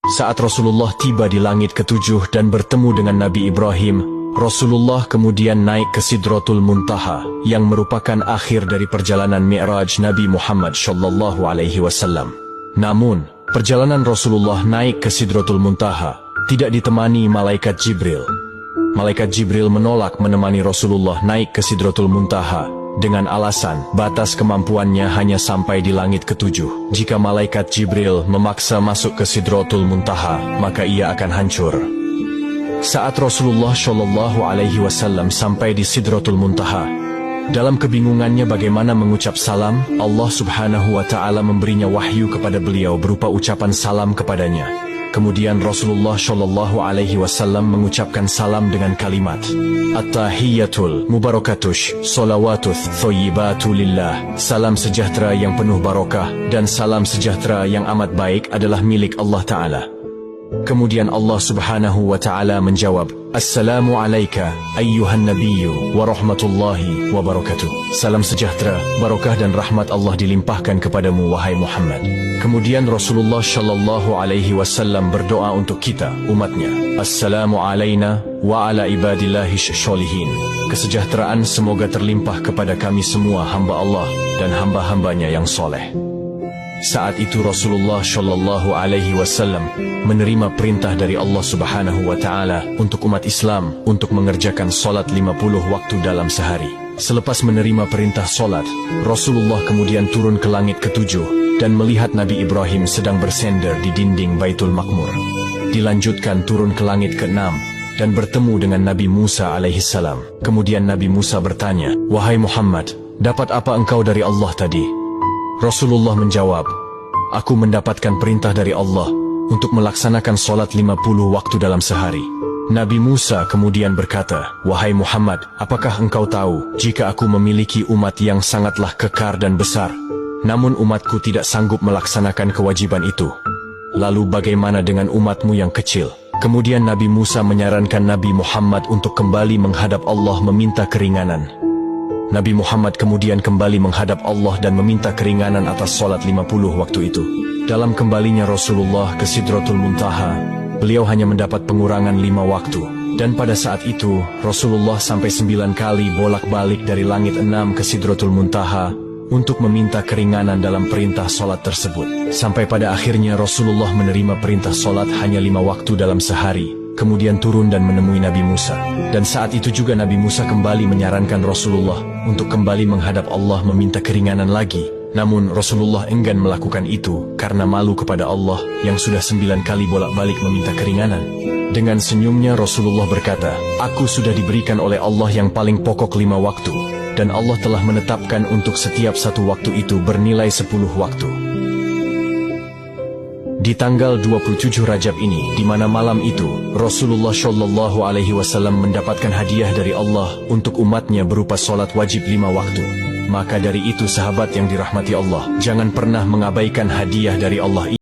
Saat Rasulullah tiba di langit ketujuh dan bertemu dengan Nabi Ibrahim, Rasulullah kemudian naik ke Sidratul Muntaha, yang merupakan akhir dari perjalanan Mi'raj Nabi Muhammad SAW. Namun, perjalanan Rasulullah naik ke Sidratul Muntaha tidak ditemani Malaikat Jibril. Malaikat Jibril menolak menemani Rasulullah naik ke Sidratul Muntaha dengan alasan batas kemampuannya hanya sampai di langit ketujuh. Jika Malaikat Jibril memaksa masuk ke Sidratul Muntaha, maka ia akan hancur. Saat Rasulullah SAW sampai di Sidratul Muntaha, dalam kebingungannya bagaimana mengucap salam, Allah Subhanahu wa Ta'ala memberinya wahyu kepada beliau berupa ucapan salam kepadanya. Kemudian Rasulullah SAW mengucapkan salam dengan kalimat At-tahiyyatul mubarakatush salawatuth thoyyibatu lillah. Salam sejahtera yang penuh barokah dan salam sejahtera yang amat baik adalah milik Allah Ta'ala. Kemudian Allah Subhanahu wa Ta'ala menjawab, Assalamu alayka ayyuhan nabiyyu wa rahmatullahi wa barakatuh. Salam sejahtera, barokah dan rahmat Allah dilimpahkan kepadamu wahai Muhammad. Kemudian Rasulullah SAW berdoa untuk kita, umatnya. Assalamu alayna wa ala ibadillahi sholihin. Kesejahteraan semoga terlimpah kepada kami semua hamba Allah dan hamba-hambanya yang soleh. Saat itu Rasulullah SAW menerima perintah dari Allah Subhanahu wa Ta'ala untuk umat Islam untuk mengerjakan solat 50 waktu dalam sehari. Selepas menerima perintah solat, Rasulullah kemudian turun ke langit ketujuh dan melihat Nabi Ibrahim sedang bersender di dinding Baitul Maqmur. Dilanjutkan turun ke langit ke-6 dan bertemu dengan Nabi Musa alaihissalam. Kemudian Nabi Musa bertanya, Wahai Muhammad, dapat apa engkau dari Allah tadi? Rasulullah menjawab, Aku mendapatkan perintah dari Allah untuk melaksanakan solat 50 waktu dalam sehari. Nabi Musa kemudian berkata, Wahai Muhammad, apakah engkau tahu jika aku memiliki umat yang sangatlah kekar dan besar, namun umatku tidak sanggup melaksanakan kewajiban itu? Lalu bagaimana dengan umatmu yang kecil? Kemudian Nabi Musa menyarankan Nabi Muhammad untuk kembali menghadap Allah meminta keringanan. Nabi Muhammad kemudian kembali menghadap Allah dan meminta keringanan atas solat 50 waktu itu. Dalam kembalinya Rasulullah ke Sidratul Muntaha, beliau hanya mendapat pengurangan 5 waktu. Dan pada saat itu, Rasulullah sampai 9 kali bolak-balik dari langit 6 ke Sidratul Muntaha untuk meminta keringanan dalam perintah solat tersebut. Sampai pada akhirnya Rasulullah menerima perintah solat hanya 5 waktu dalam sehari. Kemudian turun dan menemui Nabi Musa. Dan saat itu juga Nabi Musa kembali menyarankan Rasulullah untuk kembali menghadap Allah meminta keringanan lagi. Namun Rasulullah enggan melakukan itu karena malu kepada Allah yang sudah 9 kali bolak-balik meminta keringanan. Dengan senyumnya Rasulullah berkata, Aku sudah diberikan oleh Allah yang paling pokok 5 waktu, dan Allah telah menetapkan untuk setiap satu waktu itu bernilai 10 waktu. Di tanggal 27 Rajab ini, di mana malam itu Rasulullah SAW mendapatkan hadiah dari Allah untuk umatnya berupa solat wajib 5 waktu. Maka dari itu sahabat yang dirahmati Allah, jangan pernah mengabaikan hadiah dari Allah ini.